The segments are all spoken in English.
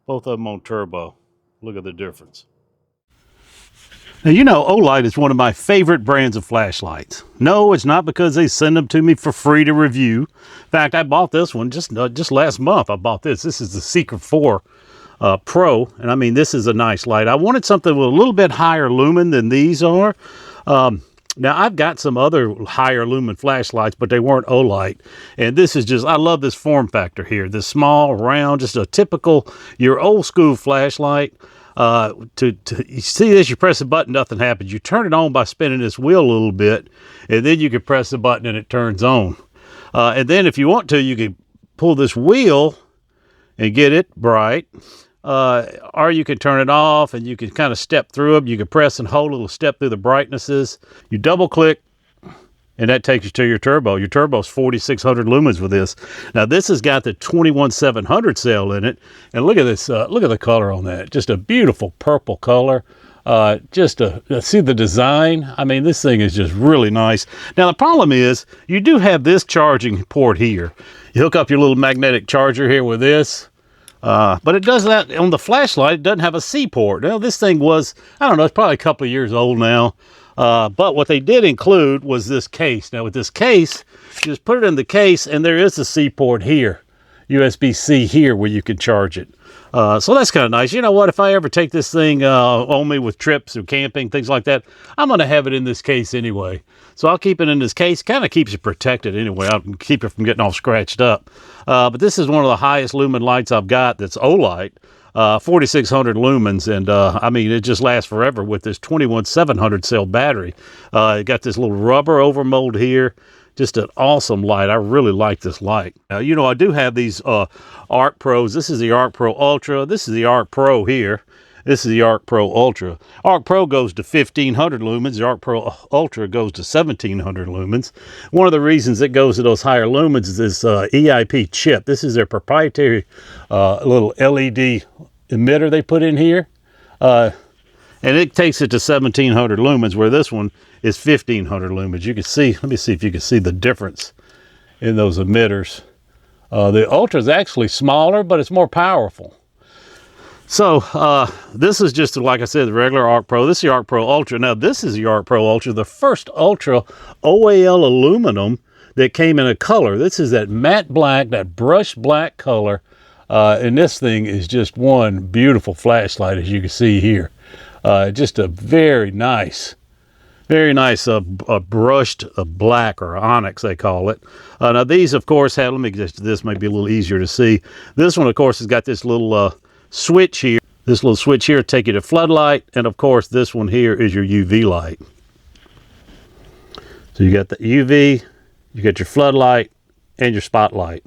Both of them on turbo. Look at the difference. Now, you know, Olight is one of my favorite brands of flashlights. No, it's not because they send them to me for free to review. In fact, I bought this one just last month. I bought this. This is the Seeker 4 Pro, and I mean, this is a nice light. I wanted something with a little bit higher lumen than these are. Now, I've got some other higher lumen flashlights, but they weren't Olight. And this is just, I love this form factor here. This small, round, just a typical, your old school flashlight. You see this, you press a button, nothing happens. You turn it on by spinning this wheel a little bit, and then you can press the button and it turns on. And then if you want to, you can pull this wheel and get it bright. Or you can turn it off and you can kind of step through them. You can press and hold, it'll step through the brightnesses. You double click and that takes you to your turbo. Your turbo's 4,600 lumens with this. Now this has got the 21,700 cell in it. And look at this, look at the color on that. Just a beautiful purple color. See the design. I mean, this thing is just really nice. Now the problem is you do have this charging port here. You hook up your little magnetic charger here with this. But it does that on the flashlight. It doesn't have a C port. Now this thing was, I don't know, it's probably a couple of years old now. But what they did include was this case. Now with this case, you just put it in the case and there is a C port here, USB-C here where you can charge it. So that's kind of nice. You know what, if I ever take this thing on me with trips or camping, things like that, I'm going to have it in this case anyway. So I'll keep it in this case. Kind of keeps it protected anyway. I'll keep it from getting all scratched up. But this is one of the highest lumen lights I've got that's Olight. 4,600 lumens, and I mean, it just lasts forever with this 21,700 cell battery. It got this little rubber overmold here. Just an awesome light. I really like this light. Now, you know, I do have these Arc Pros. This is the Arc Pro Ultra. This is the Arc Pro here. This is the Arc Pro Ultra. Arc Pro goes to 1,500 lumens. The Arc Pro Ultra goes to 1,700 lumens. One of the reasons it goes to those higher lumens is this EIP chip. This is their proprietary little LED emitter they put in here. And it takes it to 1,700 lumens, where this one is 1,500 lumens. You can see, let me see if you can see the difference in those emitters. The Ultra is actually smaller, but it's more powerful. So this is just, like I said, the regular Arc Pro. This is the Arc Pro Ultra. Now this is the Arc Pro Ultra, the first Ultra OAL aluminum that came in a color. This is that matte black, that brushed black color. And this thing is just one beautiful flashlight, as you can see here. Just a very nice brushed black, or onyx they call it. Now these of course have, let me just, this may be a little easier to see. This one of course has got this little switch here. This little switch here take you to floodlight, and of course this one here is your UV light. So you got the UV, you got your floodlight, and your spotlight.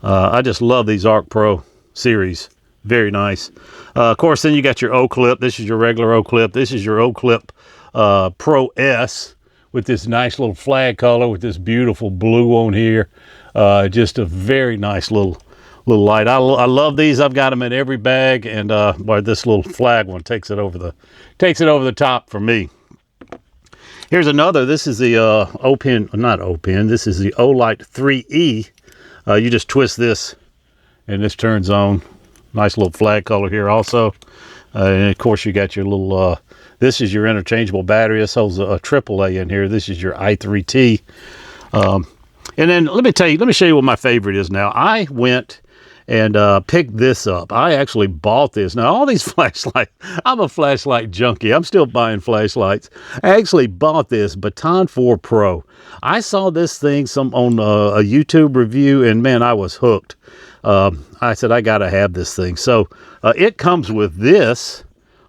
I just love these Arc Pro series. Very nice. Of course, then you got your O-clip. This is your regular O-clip. This is your O-clip Pro S with this nice little flag color with this beautiful blue on here. Just a very nice little light. I love these. I've got them in every bag, and boy, this little flag one takes it over the top for me. Here's another. This is the this is the Olight 3E. You just twist this and this turns on. Nice little flag color here also. And of course you got your little, this is your interchangeable battery. This holds a AAA in here. This is your i3T. And then let me show you what my favorite is now. I went and picked this up. I actually bought this. Now all these flashlights, I'm a flashlight junkie. I'm still buying flashlights. I actually bought this Baton 4 Pro. I saw this thing on a YouTube review, and man, I was hooked. I said, I gotta have this thing. So it comes with this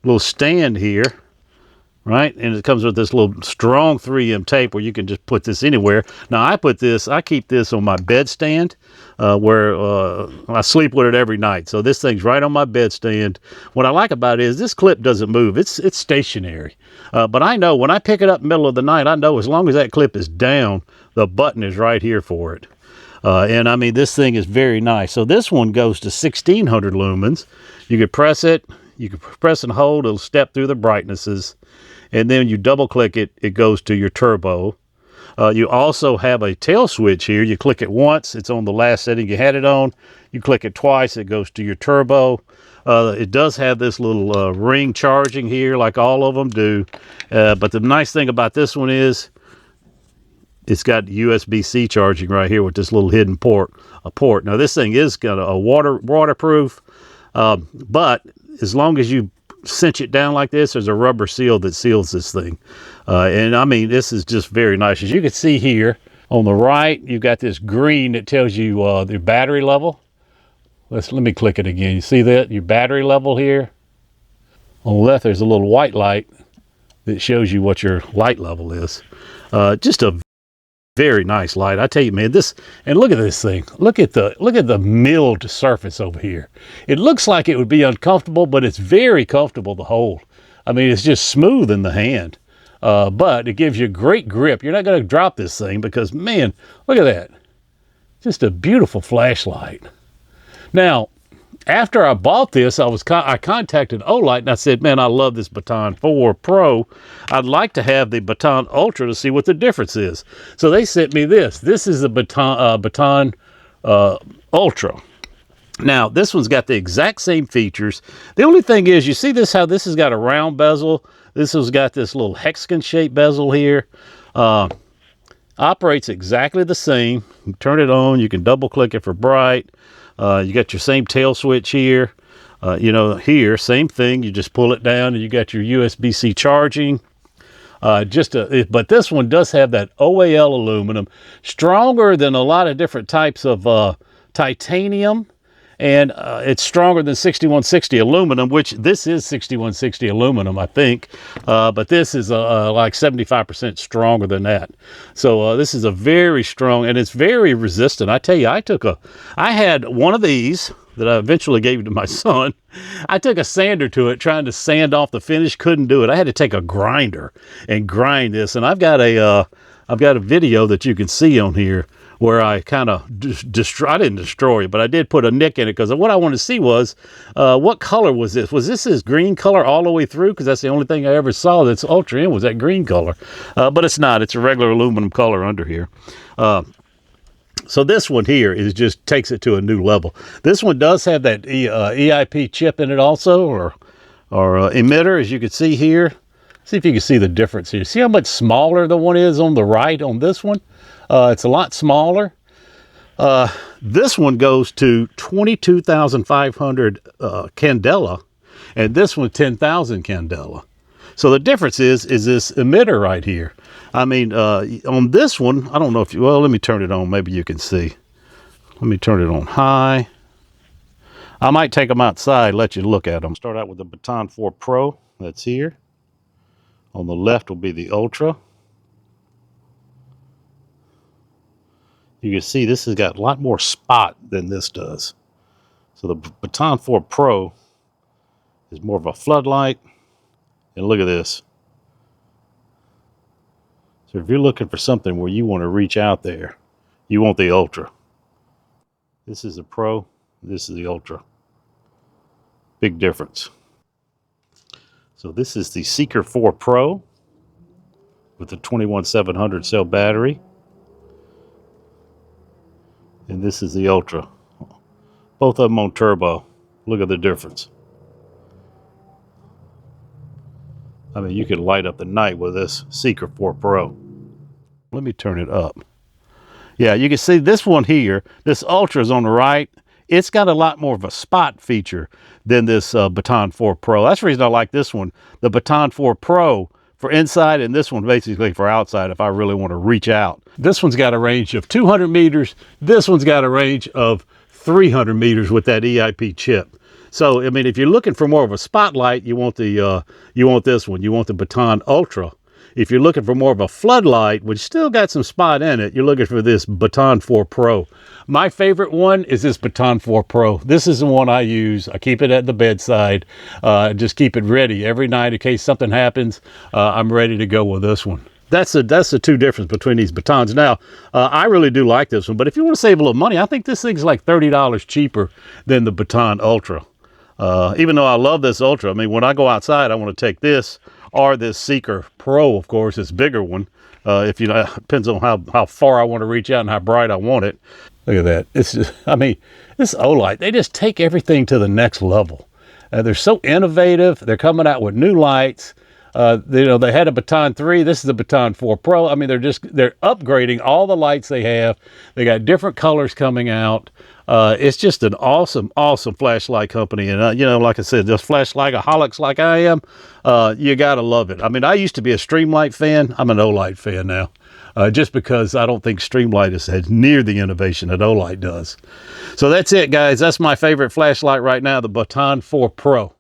little stand here, right? And it comes with this little strong 3M tape where you can just put this anywhere. Now I keep this on my bedstand where I sleep with it every night. So this thing's right on my bedstand. What I like about it is this clip doesn't move. It's stationary. But I know when I pick it up in the middle of the night, I know as long as that clip is down, the button is right here for it. And I mean, this thing is very nice. So this one goes to 1,600 lumens. You can press it, you can press and hold, it'll step through the brightnesses. And then you double click it, it goes to your turbo. You also have a tail switch here. You click it once, it's on the last setting you had it on. You click it twice, it goes to your turbo. It does have this little ring charging here like all of them do. But the nice thing about this one is it's got USB-C charging right here with this little hidden port. Now this thing is got a waterproof, but as long as you cinch it down like this, there's a rubber seal that seals this thing. And I mean, this is just very nice. As you can see here on the right, you've got this green that tells you the battery level. Let me click it again. You see that? Your battery level here. On the left, there's a little white light that shows you what your light level is. Just a very nice light. I tell you, man, this, and look at this thing. Look at the milled surface over here. It looks like it would be uncomfortable, but it's very comfortable to hold. I mean, it's just smooth in the hand. But it gives you great grip. You're not going to drop this thing because, man, look at that. Just a beautiful flashlight. Now, after I bought this, I contacted Olight and I said, man, I love this Baton 4 Pro. I'd like to have the Baton Ultra to see what the difference is. So they sent me this. This is the Baton Ultra. Now, this one's got the exact same features. The only thing is, you see this, how this has got a round bezel. This has got this little hexagon-shaped bezel here. Operates exactly the same. You turn it on. You can double-click it for bright. You got your same tail switch here. Here, same thing. You just pull it down, and you got your USB-C charging. But this one does have that OAL aluminum, stronger than a lot of different types of titanium. And it's stronger than 6160 aluminum, which this is 6160 aluminum, I think. But this is like 75% stronger than that. So this is a very strong, and it's very resistant. I tell you, I had one of these that I eventually gave to my son. I took a sander to it, trying to sand off the finish, couldn't do it. I had to take a grinder and grind this. And I've got a video that you can see on here where I kind of I didn't destroy it, but I did put a nick in it because what I wanted to see was what color was this? Was this green color all the way through? Because that's the only thing I ever saw that's ultra in was that green color. But it's not. It's a regular aluminum color under here. So this one here is just takes it to a new level. This one does have that EIP chip in it also, or emitter, as you can see here. See if you can see the difference here. See how much smaller the one is on the right on this one? It's a lot smaller. This one goes to 22,500 candela, and this one 10,000 candela. So the difference is this emitter right here. I mean, on this one, I don't know if you, well, let me turn it on. Maybe you can see. Let me turn it on high. I might take them outside, let you look at them. Start out with the Baton 4 Pro. That's here. On the left will be the Ultra. You can see this has got a lot more spot than this does. So the Baton 4 Pro is more of a floodlight. And look at this. So if you're looking for something where you want to reach out there, you want the Ultra. This is the Pro, this is the Ultra. Big difference. So this is the Seeker 4 Pro with the 21700 cell battery. And this is the Ultra. Both of them on turbo. Look at the difference. I mean, you could light up the night with this Seeker 4 Pro. Let me turn it up. Yeah, you can see this one here, this Ultra is on the right. It's got a lot more of a spot feature than this Baton 4 Pro. That's the reason I like this one. The Baton 4 Pro for inside, and this one basically for outside if I really want to reach out. This one's got a range of 200 meters. This one's got a range of 300 meters with that EIP chip. So, I mean, if you're looking for more of a spotlight, you want this one. You want the Baton Ultra. If you're looking for more of a floodlight, which still got some spot in it, you're looking for this Baton 4 Pro. My favorite one is this Baton 4 Pro. This is the one I use. I keep it at the bedside. Just keep it ready every night in case something happens. I'm ready to go with this one. That's the two difference between these batons. Now, I really do like this one, but if you want to save a little money, I think this thing's like $30 cheaper than the Baton Ultra. Even though I love this Ultra, I mean, when I go outside, I want to take this or this Seeker Pro, of course, this bigger one. If you know, depends on how far I want to reach out and how bright I want it. Look at that. It's just, I mean, this Olight, they just take everything to the next level. They're so innovative. They're coming out with new lights. They had a Baton 3. This is a Baton 4 Pro. I mean, they're upgrading all the lights they have. They got different colors coming out. It's just an awesome flashlight company. And, like I said, just flashlightaholics like I am, you got to love it. I mean, I used to be a Streamlight fan. I'm an Olight fan now. Just because I don't think Streamlight has near the innovation that Olight does. So that's it, guys. That's my favorite flashlight right now, the Baton 4 Pro.